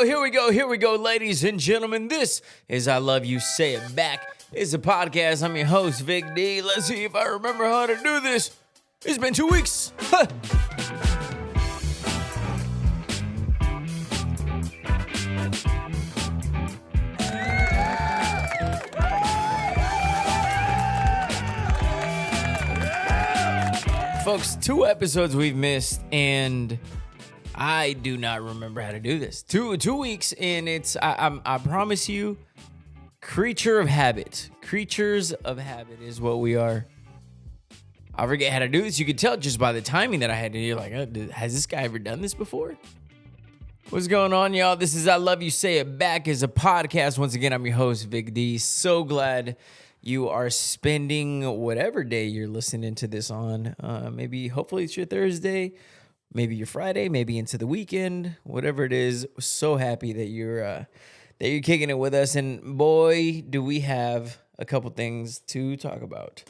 Here we go, ladies and gentlemen. This is I Love You, Say It Back. It's a podcast. I'm your host, Vic D. Let's see if I remember how to do this. It's been 2 weeks. Folks, 2 episodes we've missed, and I do not remember how to do this. Two weeks, and I promise you, creature of habit. Creatures of habit is what we are. I forget how to do this. You could tell just by the timing that I had to. You're like, has this guy ever done this before? What's going on, y'all? This is I Love You, Say It Back is a podcast. Once again, I'm your host, Vic D. So glad you are spending whatever day you're listening to this on. Hopefully it's your Thursday, maybe your Friday, maybe into the weekend, whatever it is. So happy that you're kicking it with us. And boy, do we have a couple things to talk about.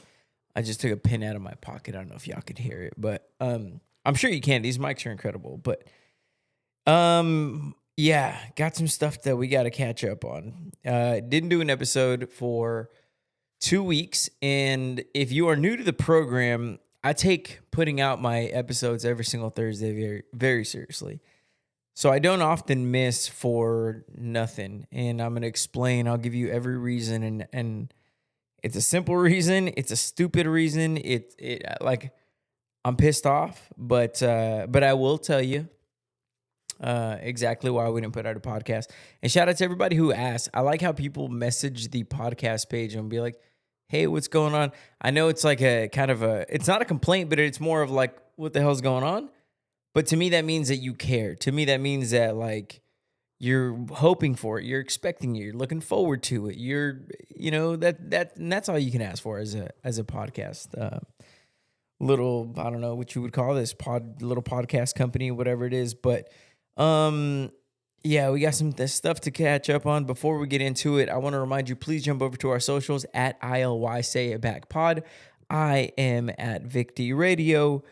I just took a pin out of my pocket. I don't know if y'all could hear it, but I'm sure you can. These mics are incredible. But yeah, got some stuff that we got to catch up on. Didn't do an episode for 2 weeks, and if you are new to the program, I take putting out my episodes every single Thursday very, very seriously. So I don't often miss for nothing, and I'm going to explain. I'll give you every reason, and it's a simple reason. It's a stupid reason. I'm pissed off, but I will tell you exactly why we didn't put out a podcast. And shout out to everybody who asked. I like how people message the podcast page and be like, hey, what's going on? I know it's like it's not a complaint, but it's more of like, what the hell's going on? But to me, that means that you care. To me, that means that like you're hoping for it. You're expecting it. You're looking forward to it. And that's all you can ask for as a podcast. Little, I don't know what you would call this little podcast company, whatever it is. But, yeah, we got some stuff to catch up on. Before we get into it, I want to remind you, please jump over to our socials at ILY Say It Back Pod. I am at Vic D Radio.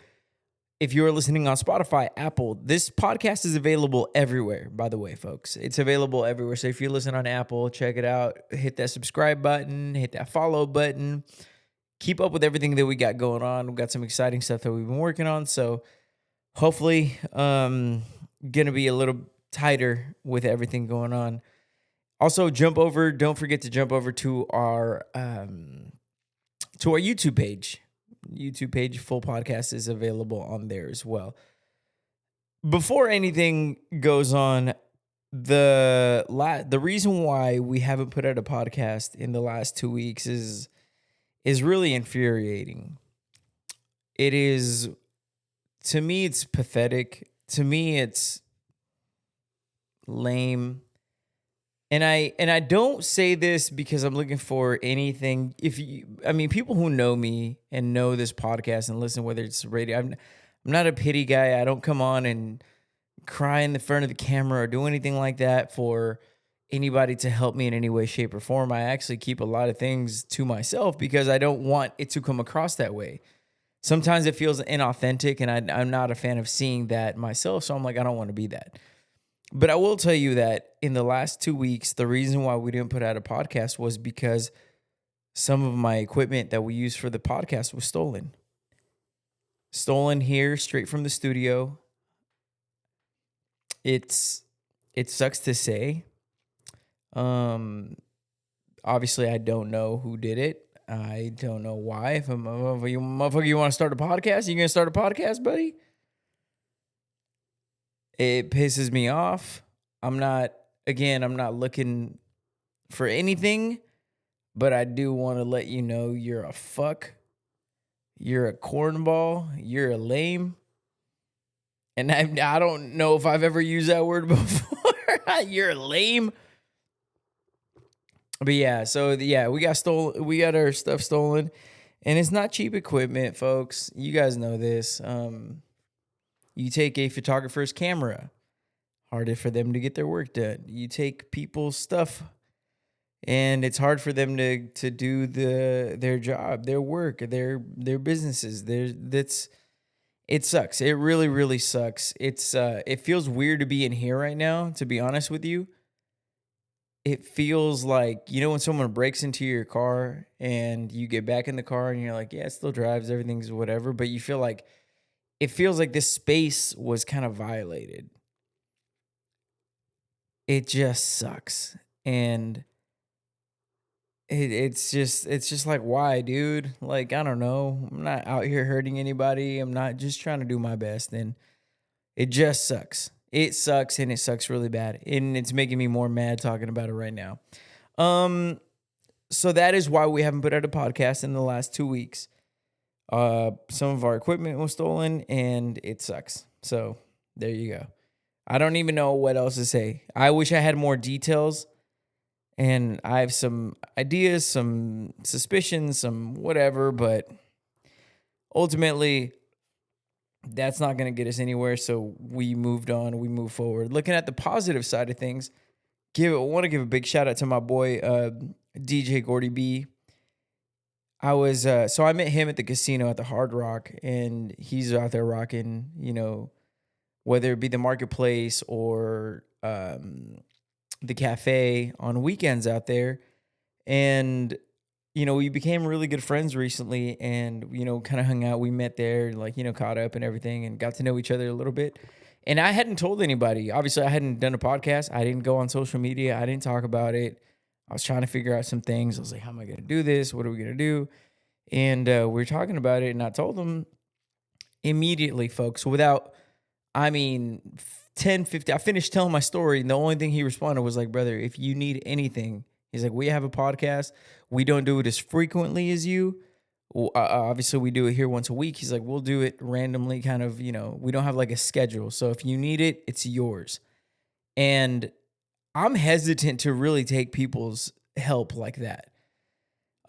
If you're listening on Spotify, Apple, this podcast is available everywhere, by the way, folks. It's available everywhere. So if you listen on Apple, check it out. Hit that subscribe button. Hit that follow button. Keep up with everything that we got going on. We've got some exciting stuff that we've been working on. So hopefully, going to be a little tighter with everything going on. Also, don't forget to jump over to our YouTube page. Full podcast is available on there as well. Before anything goes on, the reason why we haven't put out a podcast in the last 2 weeks is really infuriating. It is, to me, it's pathetic. To me, it's lame. And I don't say this because I'm looking for anything. People who know me and know this podcast and listen, whether it's radio, I'm not a pity guy. I don't come on and cry in the front of the camera or do anything like that for anybody to help me in any way, shape, or form. I actually keep a lot of things to myself because I don't want it to come across that way. Sometimes it feels inauthentic, and I'm not a fan of seeing that myself, so I'm like, I don't want to be that. But I will tell you that in the last 2 weeks, the reason why we didn't put out a podcast was because some of my equipment that we used for the podcast was stolen. Stolen here, straight from the studio. It sucks to say. Obviously, I don't know who did it. I don't know why. If you want to start a podcast, you going to start a podcast, buddy? It pisses me off. I'm not looking for anything, but I do want to let you know you're a fuck. You're a cornball. You're a lame. And I don't know if I've ever used that word before. You're lame. But yeah, we got our stuff stolen. And it's not cheap equipment, folks. You guys know this. You take a photographer's camera, harder for them to get their work done. You take people's stuff, and it's hard for them to do their job, their work, their businesses. It sucks. It really, really sucks. It feels weird to be in here right now, to be honest with you. It feels like, when someone breaks into your car and you get back in the car and you're like, yeah, it still drives, everything's whatever, but you feel like it feels like this space was kind of violated. It just sucks. And it's just like, why, dude? Like, I don't know. I'm not out here hurting anybody. I'm not, just trying to do my best. And it just sucks. It sucks, and it sucks really bad. And it's making me more mad talking about it right now. So that is why we haven't put out a podcast in the last 2 weeks. Some of our equipment was stolen, and it sucks. So there you go. I don't even know what else to say. I wish I had more details, and I have some ideas, some suspicions, some whatever, but ultimately, that's not going to get us anywhere. So we moved on. We moved forward. Looking at the positive side of things, want to give a big shout out to my boy DJ Gordy B. So I met him at the casino at the Hard Rock, and he's out there rocking, whether it be the marketplace or the cafe on weekends out there. And we became really good friends recently, and, kind of hung out. We met there, like, caught up and everything, and got to know each other a little bit. And I hadn't told anybody. Obviously, I hadn't done a podcast. I didn't go on social media. I didn't talk about it. I was trying to figure out some things. I was like, how am I going to do this? What are we going to do? And we were talking about it, and I told him immediately, folks, without, 10, 15. I finished telling my story, and the only thing he responded was like, brother, if you need anything, he's like, we have a podcast. We don't do it as frequently as you. Obviously, we do it here once a week. He's like, we'll do it randomly, kind of, we don't have like a schedule. So if you need it, it's yours. And I'm hesitant to really take people's help like that.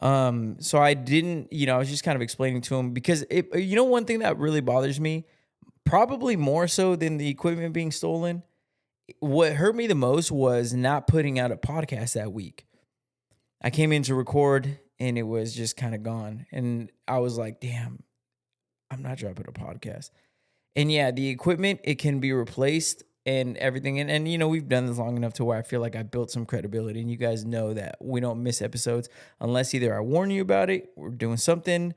So I didn't, I was just kind of explaining to him, because one thing that really bothers me, probably more so than the equipment being stolen, what hurt me the most was not putting out a podcast that week. I came in to record, and it was just kind of gone. And I was like, damn, I'm not dropping a podcast. And yeah, the equipment, it can be replaced and everything. And we've done this long enough to where I feel like I built some credibility, and you guys know that we don't miss episodes unless either I warn you about it, we're doing something,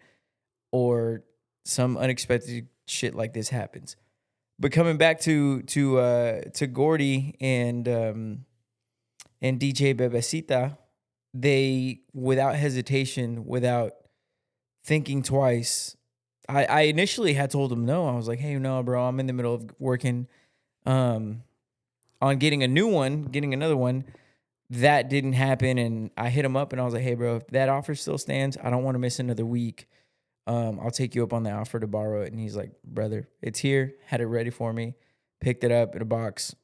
or some unexpected shit like this happens. But coming back to Gordy and DJ Bebecita, they, without hesitation, without thinking twice, I initially had told them no. I was like, hey, no, bro, I'm in the middle of working on getting another one. That didn't happen, and I hit him up, and I was like, hey, bro, if that offer still stands, I don't want to miss another week. I'll take you up on the offer to borrow it. And he's like, brother, it's here. Had it ready for me. Picked it up in a box.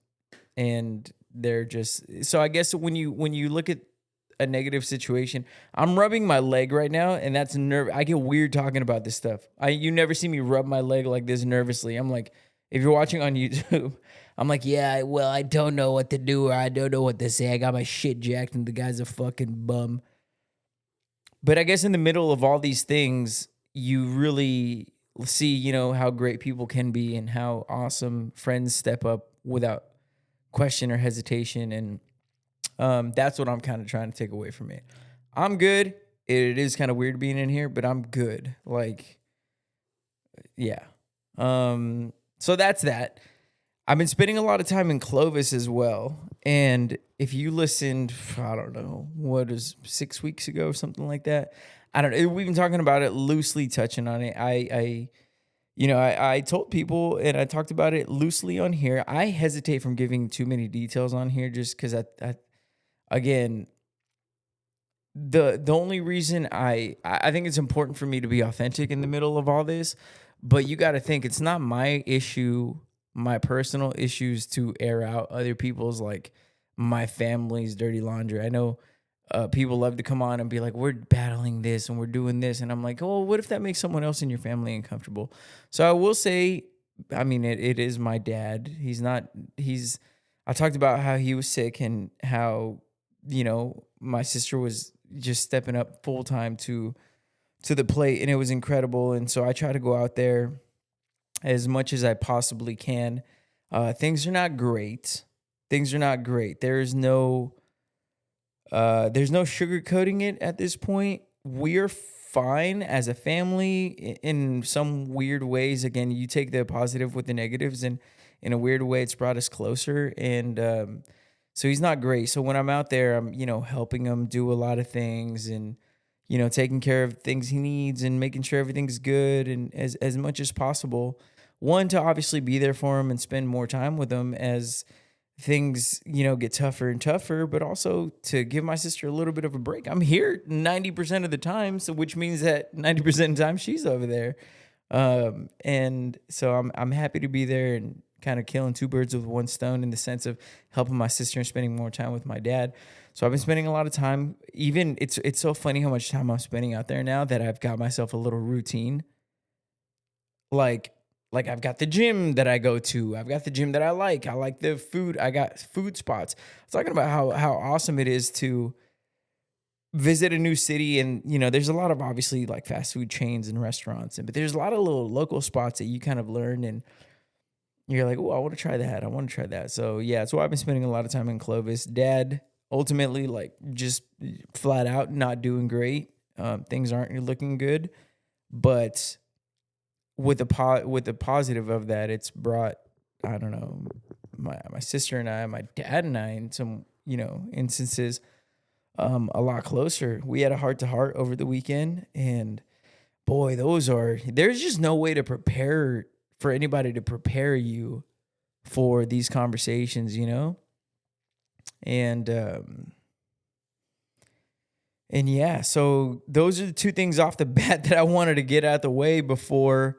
And they're just, so I guess when you look at a negative situation, I'm rubbing my leg right now, and that's I get weird talking about this stuff. You never see me rub my leg like this nervously. I'm like, if you're watching on YouTube, I'm like, yeah, well, I don't know what to do, or I don't know what to say. I got my shit jacked, and the guy's a fucking bum. But I guess in the middle of all these things, you really see, how great people can be, and how awesome friends step up without question or hesitation. And that's what I'm kind of trying to take away from it. I'm good. It is kind of weird being in here, but I'm good. Like, yeah. So that's that. I've been spending a lot of time in Clovis as well. And if you listened, I don't know, 6 weeks ago or something like that, I don't know. We've been talking about it, loosely touching on it. I told people, and I talked about it loosely on here. I hesitate from giving too many details on here, just because again, the only reason I think it's important for me to be authentic in the middle of all this, but you got to think, it's not my issue, my personal issues, to air out other people's, like, my family's dirty laundry. I know people love to come on and be like, we're battling this and we're doing this. And I'm like, oh, what if that makes someone else in your family uncomfortable? So I will say, it is my dad. I talked about how he was sick, and how, my sister was just stepping up full time to the plate, and it was incredible. And so I try to go out there as much as I possibly can. Things are not great. Things are not great. There's no sugarcoating it at this point. We're fine as a family in some weird ways. Again, you take the positive with the negatives, and in a weird way, it's brought us closer. And so he's not great. So when I'm out there, I'm helping him do a lot of things, and taking care of things he needs, and making sure everything's good, and as much as possible. One, to obviously be there for him and spend more time with him as things get tougher and tougher, but also to give my sister a little bit of a break. I'm here 90% of the time, so which means that 90% of the time she's over there, and so I'm happy to be there and kind of killing two birds with one stone, in the sense of helping my sister and spending more time with my dad. So I've been spending a lot of time. Even it's so funny how much time I'm spending out there now that I've got myself a little routine. Like I've got the gym that I go to. I've got the gym that I like. I like the food. I got food spots. I was talking about how awesome it is to visit a new city. And, there's a lot of obviously like fast food chains and restaurants, but there's a lot of little local spots that you kind of learn, and you're like, oh, I want to try that. I want to try that. So yeah, that's why I've been spending a lot of time in Clovis. Dad, ultimately, like just flat out not doing great. Things aren't looking good, but with the positive of that, it's brought, I don't know, my sister and I, my dad and I, in some instances, a lot closer. We had a heart to heart over the weekend, and boy, there's just no way to prepare for anybody to prepare you for these conversations, and yeah, so those are the two things off the bat that I wanted to get out the way before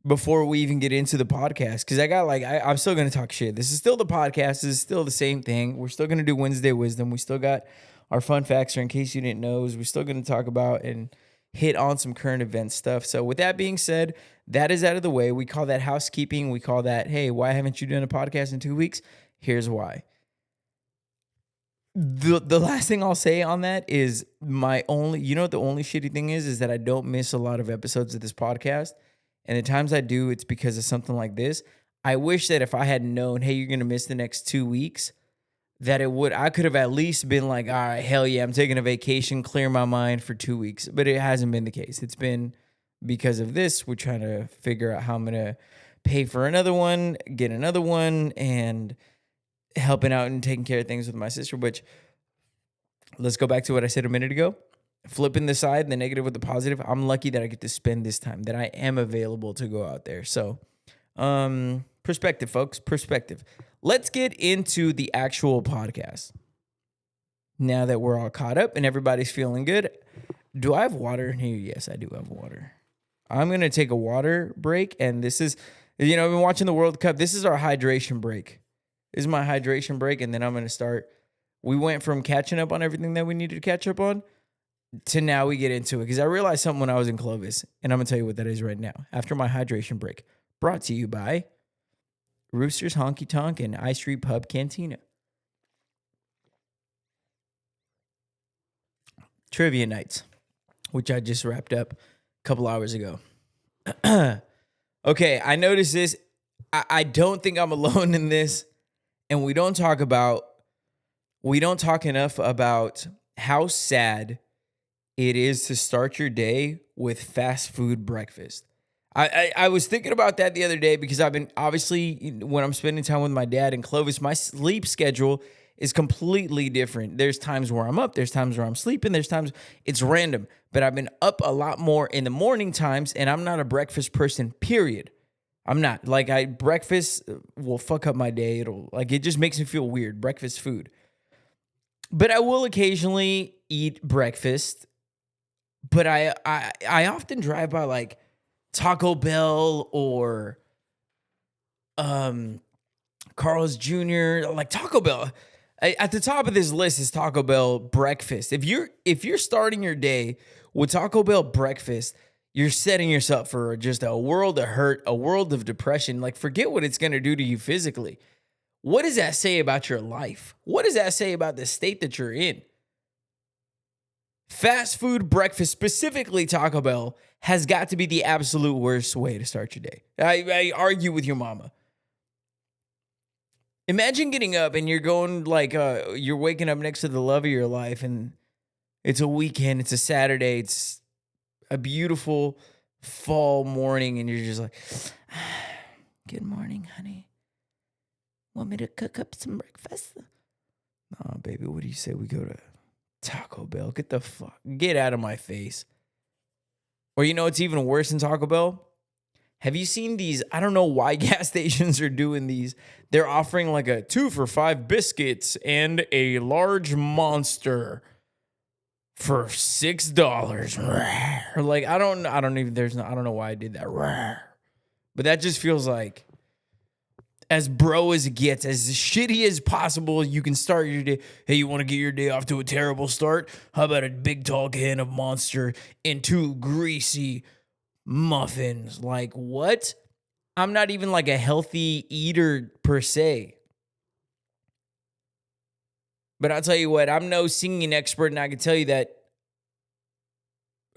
we even get into the podcast. Because I'm still going to talk shit. This is still the podcast. This is still the same thing. We're still going to do Wednesday Wisdom. We still got our fun facts, or in case you didn't know, we're still going to talk about and hit on some current event stuff. So with that being said, that is out of the way. We call that housekeeping. We call that, hey, why haven't you done a podcast in 2 weeks? Here's why. The last thing I'll say on that is what the only shitty thing is that I don't miss a lot of episodes of this podcast. And the times I do, it's because of something like this. I wish that if I had known, hey, you're going to miss the next 2 weeks, that I could have at least been like, all right, hell yeah, I'm taking a vacation, clear my mind for 2 weeks. But it hasn't been the case. It's been because of this. We're trying to figure out how I'm going to pay for another one, get another one, and helping out and taking care of things with my sister. Which, let's go back to what I said a minute ago. Flipping the side, the negative with the positive, I'm lucky that I get to spend this time, that I am available to go out there. So, perspective, folks, perspective. Let's get into the actual podcast. Now that we're all caught up and everybody's feeling good. Do I have water in here? Yes, I do have water. I'm going to take a water break. And this is, I've been watching the World Cup. This is our hydration break. This is my hydration break. And then I'm going to start. We went from catching up on everything that we needed to catch up on to now we get into it. Because I realized something when I was in Clovis. And I'm going to tell you what that is right now. After my hydration break. Brought to you by Rooster's Honky Tonk and I Street Pub Cantina. Trivia nights, which I just wrapped up a couple hours ago. Okay, I noticed this. I don't think I'm alone in this. And we don't talk enough about how sad it is to start your day with fast food breakfast. I was thinking about that the other day because I've been, obviously, when I'm spending time with my dad in Clovis, my sleep schedule is completely different. There's times where I'm up, there's times where I'm sleeping, there's times it's random. But I've been up a lot more in the morning times, and I'm not a breakfast person, period. I'm not. Breakfast will fuck up my day. It just makes me feel weird, breakfast food. But I will occasionally eat breakfast. But I often drive by Taco Bell or Carl's Jr. Taco Bell. At the top of this list is Taco Bell breakfast. If you're starting your day with Taco Bell breakfast, you're setting yourself for just a world of hurt, a world of depression. Forget what it's going to do to you physically. What does that say about your life? What does that say about the state that you're in? Fast food breakfast, specifically Taco Bell, has got to be the absolute worst way to start your day. I argue with your mama. Imagine getting up and you're going you're waking up next to the love of your life, and it's a weekend, it's a Saturday, it's a beautiful fall morning, and you're just like, good morning, honey. Want me to cook up some breakfast? No, baby, what do you say we go to Taco Bell? Get out of my face. Or it's even worse than Taco Bell? Have you seen these? I don't know why gas stations are doing these. They're offering like a 2 for $5 biscuits and a large Monster for $6. Like, I don't know why I did that. But that just feels like as bro as it gets, as shitty as possible. You can start your day. Hey, you want to get your day off to a terrible start? How about a big tall can of Monster and 2 greasy muffins? Like, what? I'm not even like a healthy eater per se. But I'll tell you what, I'm no singing expert, and I can tell you that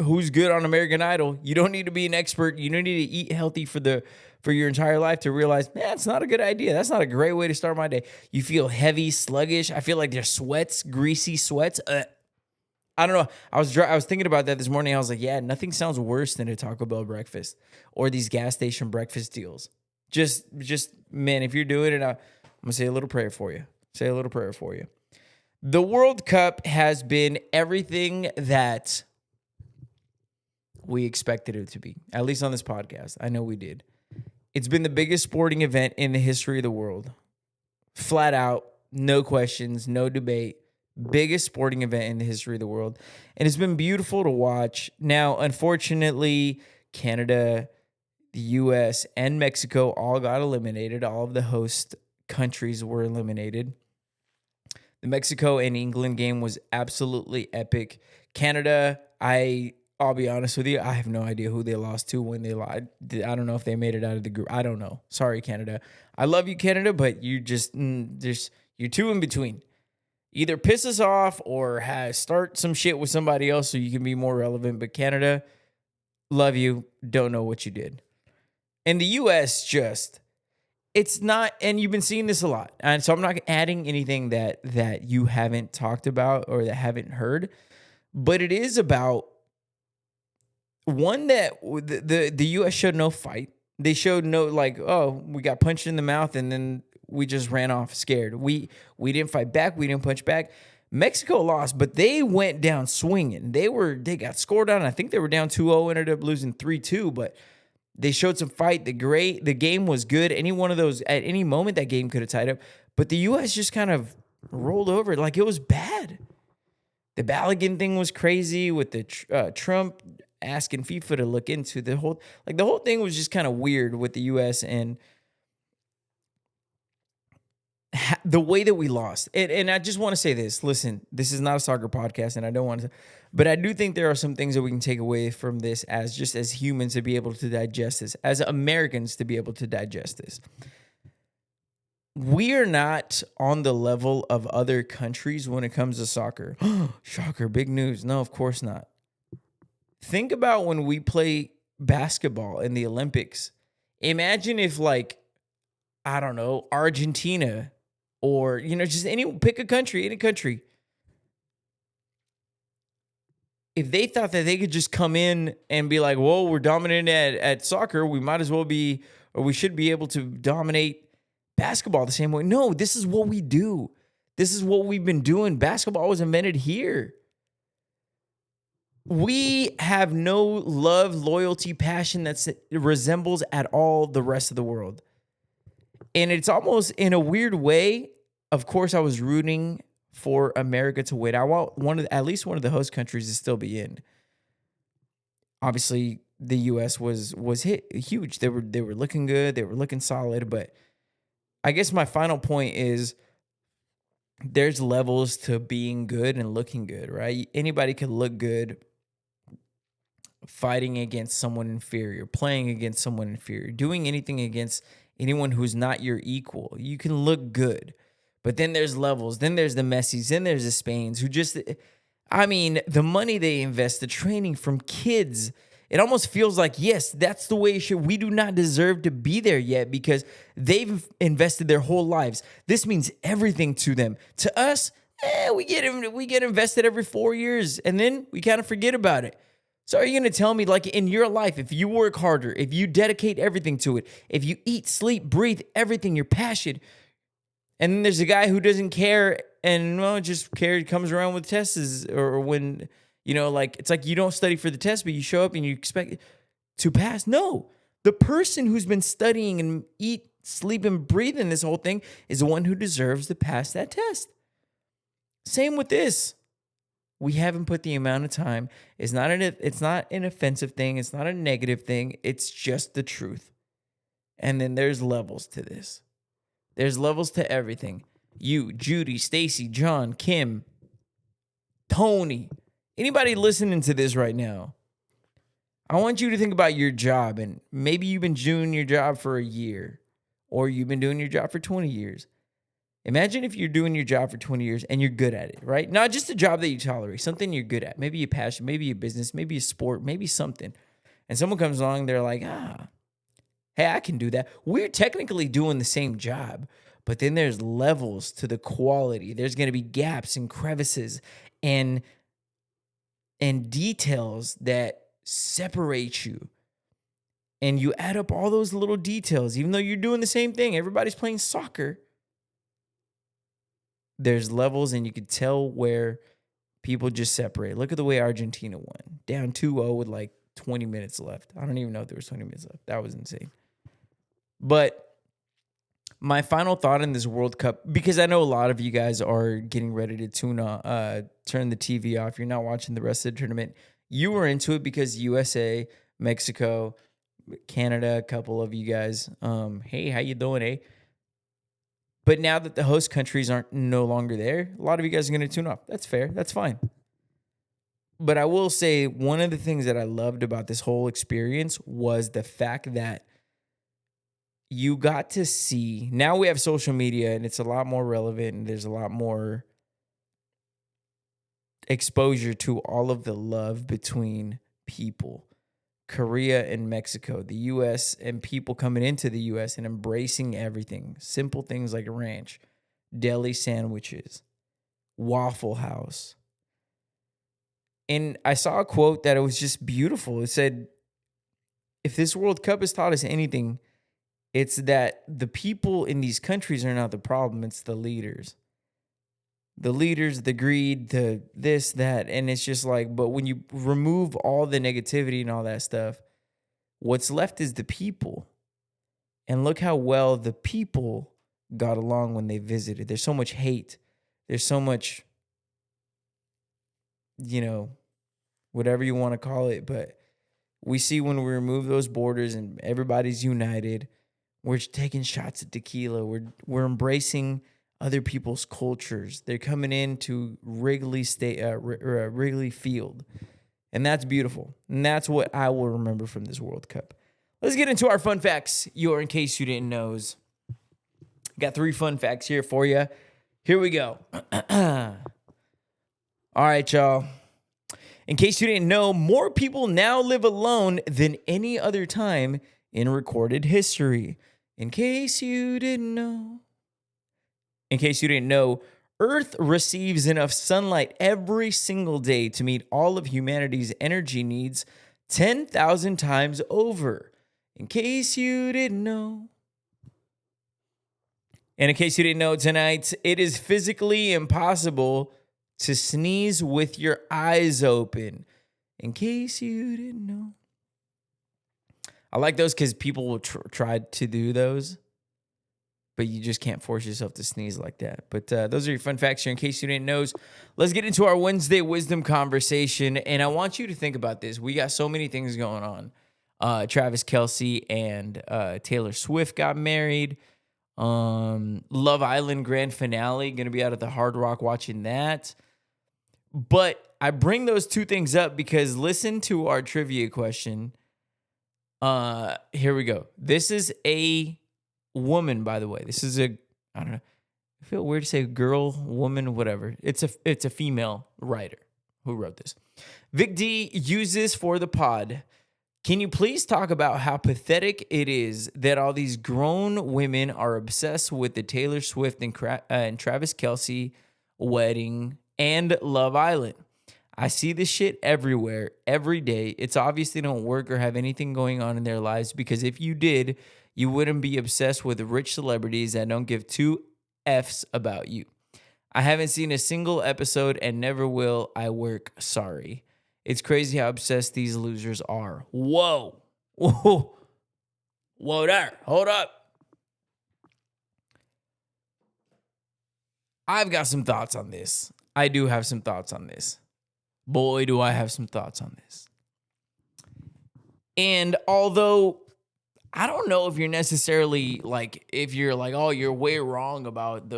who's good on American Idol, you don't need to be an expert. You don't need to eat healthy for your entire life to realize, man, it's not a good idea. That's not a great way to start my day. You feel heavy, sluggish. I feel like there's sweats, greasy sweats. I don't know. I was thinking about that this morning. I was like, yeah, nothing sounds worse than a Taco Bell breakfast or these gas station breakfast deals. Just man, if you're doing it, I'm gonna say a little prayer for you. The World Cup has been everything that we expected it to be, at least on this podcast. I know we did. It's been the biggest sporting event in the history of the world. Flat out, no questions, no debate. Biggest sporting event in the history of the world. And it's been beautiful to watch. Now, unfortunately, Canada, the US, and Mexico all got eliminated. All of the host countries were eliminated. The Mexico and England game was absolutely epic. Canada, I'll be honest with you, I have no idea who they lost to when they lied. I don't know if they made it out of the group. I don't know. Sorry, Canada. I love you, Canada, but you're two in between. Either piss us off or start some shit with somebody else so you can be more relevant. But Canada, love you. Don't know what you did. And the U.S. it's not, and you've been seeing this a lot. And so I'm not adding anything that you haven't talked about or that haven't heard. But it is about one that the U.S. showed no fight. They showed no we got punched in the mouth and then we just ran off scared. We didn't fight back. We didn't punch back. Mexico lost, but they went down swinging. They got scored on. I think they were down 2-0, ended up losing 3-2, but they showed some fight. The game was good. Any one of those, at any moment, that game could have tied up. But the U.S. just kind of rolled over. Like, it was bad. The Balogun thing was crazy with the Trump asking FIFA to look into the whole thing was just kind of weird with the U.S. and the way that we lost. And I just want to say this. Listen, this is not a soccer podcast, and I don't want to, but I do think there are some things that we can take away from this as humans to be able to digest this, as Americans to be able to digest this. We are not on the level of other countries when it comes to soccer. Shocker, big news. No, of course not. Think about when we play basketball in the Olympics. Imagine if, I don't know, Argentina or, just pick a country, any country. If they thought that they could just come in and be like, whoa, we're dominating at soccer, we might as well be, or we should be able to dominate basketball the same way. No, this is what we do. This is what we've been doing. Basketball was invented here. We have no love, loyalty, passion that resembles at all the rest of the world. And it's almost in a weird way. Of course, I was rooting for America to win. I want at least one of the host countries to still be in. Obviously, the U.S. was hit huge. They were looking good. They were looking solid. But I guess my final point is there's levels to being good and looking good, right? Anybody can look good fighting against someone inferior, playing against someone inferior, doing anything against anyone who's not your equal. You can look good. But then there's levels. Then there's the Messis. Then there's the Spains who just, I mean, the money they invest, the training from kids, it almost feels like, yes, that's the way it should. We do not deserve to be there yet because they've invested their whole lives. This means everything to them. To us, we get invested every 4 years, and then we kind of forget about it. So are you going to tell me, like, in your life, if you work harder, if you dedicate everything to it, if you eat, sleep, breathe, everything, you're passionate, and then there's a guy who doesn't care and, well, just care, comes around with tests, or when, like, it's like you don't study for the test, but you show up and you expect to pass? No. The person who's been studying and eat, sleep, and breathe in this whole thing is the one who deserves to pass that test. Same with this. We haven't put the amount of time. It's not an offensive thing. It's not a negative thing. It's just the truth. And then there's levels to this. There's levels to everything. You, Judy, Stacy, John, Kim, Tony, anybody listening to this right now, I want you to think about your job. And maybe you've been doing your job for a year, or you've been doing your job for 20 years. Imagine if you're doing your job for 20 years and you're good at it, right? Not just a job that you tolerate, something you're good at. Maybe a passion, maybe a business, maybe a sport, maybe something. And someone comes along, they're like, hey, I can do that. We're technically doing the same job, but then there's levels to the quality. There's going to be gaps and crevices and details that separate you. And you add up all those little details, even though you're doing the same thing. Everybody's playing soccer. There's levels, and you could tell where people just separate. Look at the way Argentina won. Down 2-0 with like 20 minutes left. I don't even know if there was 20 minutes left. That was insane. But my final thought in this World Cup, because I know a lot of you guys are getting ready to turn the TV off. You're not watching the rest of the tournament. You were into it because USA, Mexico, Canada, a couple of you guys. Hey, how you doing, eh? But now that the host countries aren't no longer there, a lot of you guys are going to tune off. That's fair. That's fine. But I will say one of the things that I loved about this whole experience was the fact that you got to see, now we have social media and it's a lot more relevant and there's a lot more exposure to all of the love between people. Korea and Mexico, the U.S. and people coming into the U.S. and embracing everything. Simple things like ranch, deli sandwiches, Waffle House. And I saw a quote that it was just beautiful. It said, if this World Cup has taught us anything, it's that the people in these countries are not the problem. It's the leaders. The leaders, the greed, the this, that. And it's just like, but when you remove all the negativity and all that stuff, what's left is the people. And look how well the people got along when they visited. There's so much hate. There's so much, whatever you want to call it. But we see when we remove those borders and everybody's united, we're taking shots at tequila. We're embracing other people's cultures. They're coming into Wrigley Field. And that's beautiful. And that's what I will remember from this World Cup. Let's get into our fun facts. In case you didn't know. Got 3 fun facts here for you. Here we go. All right, y'all. In case you didn't know, more people now live alone than any other time in recorded history. In case you didn't know. Earth receives enough sunlight every single day to meet all of humanity's energy needs 10,000 times over. In case you didn't know. And in case you didn't know tonight, it is physically impossible to sneeze with your eyes open. In case you didn't know. I like those because people will try to do those. But you just can't force yourself to sneeze like that. But those are your fun facts here in case you didn't know. Let's get into our Wednesday wisdom conversation. And I want you to think about this. We got so many things going on. Travis Kelce and Taylor Swift got married. Love Island grand finale. Going to be out at the Hard Rock watching that. But I bring those 2 things up because listen to our trivia question. Here we go. This is a woman, by the way. This is I don't know. I feel weird to say girl, woman, whatever. It's a female writer. Who wrote this? Vic D, use this for the pod. Can you please talk about how pathetic it is that all these grown women are obsessed with the Taylor Swift and Travis Kelce wedding and Love Island? I see this shit everywhere, every day. It's obvious they don't work or have anything going on in their lives, because if you did, you wouldn't be obsessed with rich celebrities that don't give two F's about you. I haven't seen a single episode and never will. I work. Sorry. It's crazy how obsessed these losers are. Whoa. Whoa. Whoa there. Hold up. I've got some thoughts on this. I do have some thoughts on this. Boy, do I have some thoughts on this. And although I don't know if you're necessarily like, if you're like, oh, you're way wrong about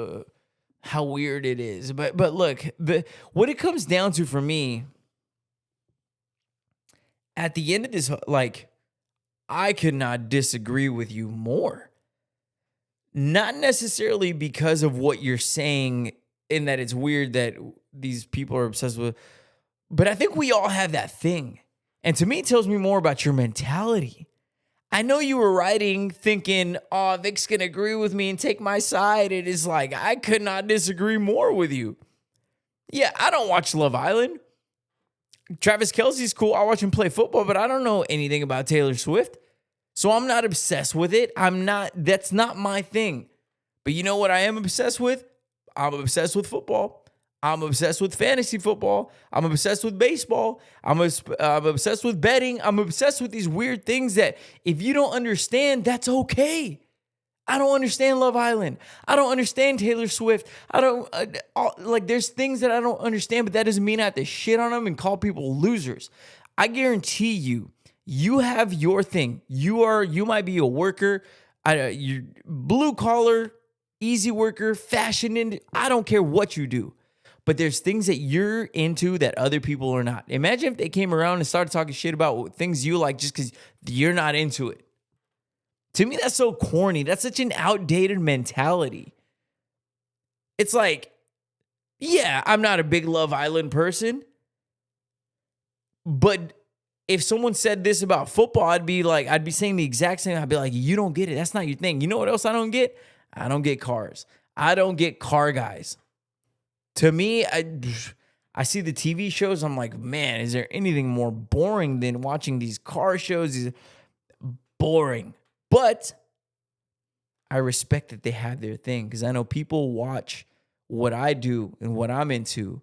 how weird it is. But look, what it comes down to for me, at the end of this, like, I could not disagree with you more. Not necessarily because of what you're saying in that it's weird that these people are obsessed with, but I think we all have that thing. And to me, it tells me more about your mentality. I know you were writing thinking, oh, Vic's going to agree with me and take my side. It is like, I could not disagree more with you. Yeah, I don't watch Love Island. Travis Kelce's cool. I watch him play football, but I don't know anything about Taylor Swift. So I'm not obsessed with it. That's not my thing. But you know what I am obsessed with? I'm obsessed with football. I'm obsessed with fantasy football. I'm obsessed with baseball. I'm obsessed with betting. I'm obsessed with these weird things that if you don't understand, that's okay. I don't understand Love Island. I don't understand Taylor Swift. There's things that I don't understand, but that doesn't mean I have to shit on them and call people losers. I guarantee you have your thing. You might be a worker, you're blue collar, easy worker, fashion, I don't care what you do. But there's things that you're into that other people are not. Imagine if they came around and started talking shit about things you like just because you're not into it. To me, that's so corny. That's such an outdated mentality. It's like, yeah, I'm not a big Love Island person, but if someone said this about football, I'd be saying the exact same. I'd be like, you don't get it. That's not your thing. You know what else I don't get? I don't get cars. I don't get car guys. To me, I see the TV shows. I'm like, man, is there anything more boring than watching these car shows? These boring. But I respect that they have their thing, because I know people watch what I do and what I'm into,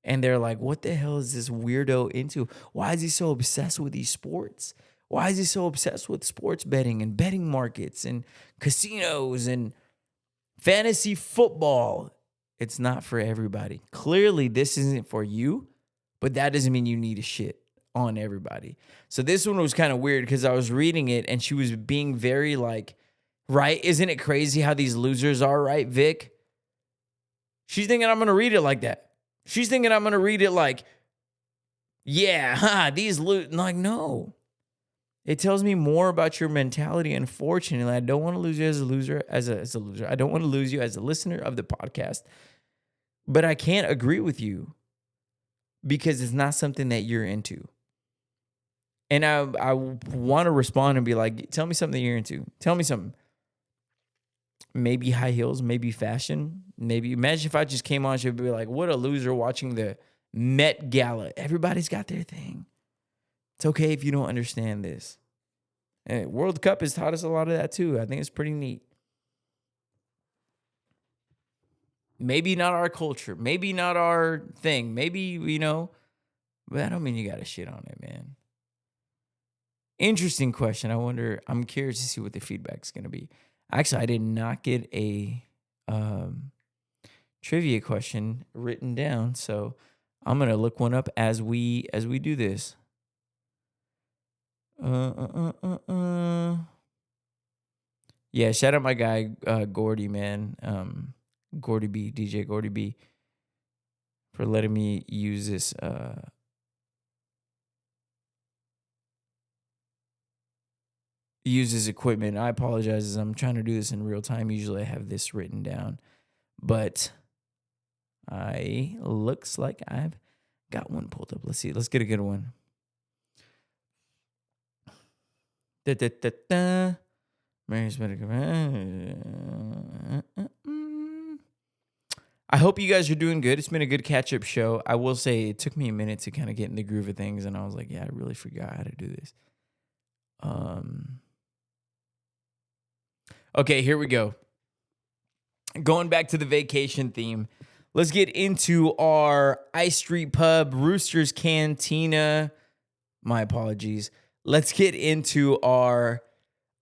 and they're like, what the hell is this weirdo into? Why is he so obsessed with these sports? Why is he so obsessed with sports betting and betting markets and casinos and fantasy football? It's not for everybody. Clearly, this isn't for you, but that doesn't mean you need to shit on everybody. So this one was kind of weird because I was reading it and she was being very like, right? Isn't it crazy how these losers are, right, Vic? She's thinking I'm going to read it like that. She's thinking I'm going to read it like, yeah, these like, no. It tells me more about your mentality. Unfortunately, I don't want to lose you as a loser, as a loser. I don't want to lose you as a listener of the podcast. But I can't agree with you because it's not something that you're into. And I want to respond and be like, tell me something you're into. Tell me something. Maybe high heels, maybe fashion. Maybe imagine if I just came on, she'd be like, what a loser watching the Met Gala. Everybody's got their thing. It's okay if you don't understand this. And World Cup has taught us a lot of that too. I think it's pretty neat. Maybe not our culture. Maybe not our thing. Maybe, but I don't mean you got to shit on it, man. Interesting question. I'm curious to see what the feedback's going to be. Actually, I did not get a trivia question written down, so I'm going to look one up as we do this. Yeah, shout out my guy Gordy, man. Gordy B, DJ Gordy B, for letting me use this equipment. I apologize as I'm trying to do this in real time. Usually I have this written down, but looks like I've got one pulled up. Let's see. Let's get a good one. I hope you guys are doing good. It's been a good catch-up show. I will say it took me a minute to kind of get in the groove of things, and I was like, yeah, I really forgot how to do this. Okay, here we go. Going back to the vacation theme, let's get into our Ice Street Pub, Roosters Cantina. My apologies. Let's get into our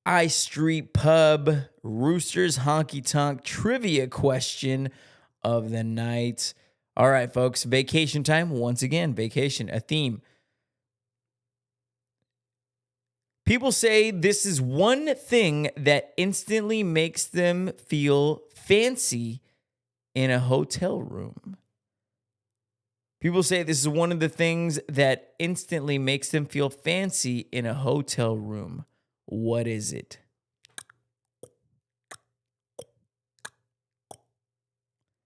Ice Street Pub, Roosters Honky Tonk trivia question of the night. All right, folks, vacation time. Once again, vacation, a theme. People say this is one thing that instantly makes them feel fancy in a hotel room. People say this is one of the things that instantly makes them feel fancy in a hotel room. What is it?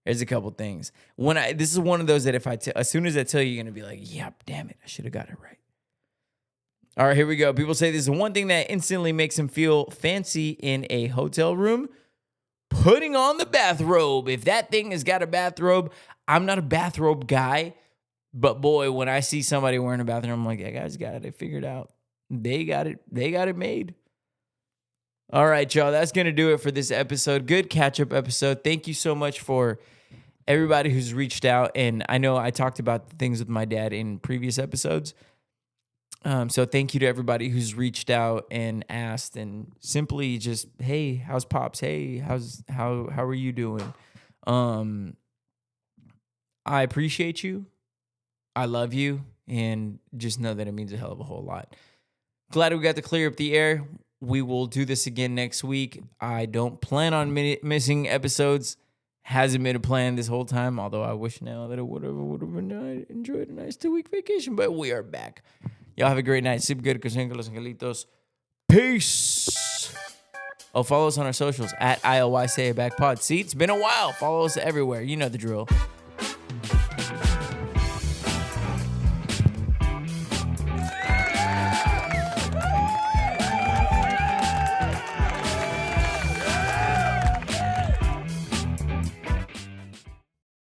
There's a couple things. This is one of those that as soon as I tell you, you're gonna be like, "Yep, damn it, I should have got it right." All right, here we go. People say this is one thing that instantly makes them feel fancy in a hotel room. Putting on the bathrobe. If that thing has got a bathrobe, I'm not a bathrobe guy, but boy, when I see somebody wearing a bathrobe, I'm like, that guy's got it figured out. They got it made. All right, y'all, that's going to do it for this episode. Good catch-up episode. Thank you so much for everybody who's reached out. And I know I talked about things with my dad in previous episodes. So thank you to everybody who's reached out and asked and simply just, hey, how's Pops? Hey, how are you doing? I appreciate you. I love you. And just know that it means a hell of a whole lot. Glad we got to clear up the air. We will do this again next week. I don't plan on missing episodes. Hasn't been a plan this whole time, although I wish now that it would have been. I enjoyed a nice 2-week vacation, but we are back. Y'all have a great night. Sleep good. Los Angelitos. Peace. Oh, follow us on our socials at ILYSayItBackPod. See, it's been a while. Follow us everywhere. You know the drill.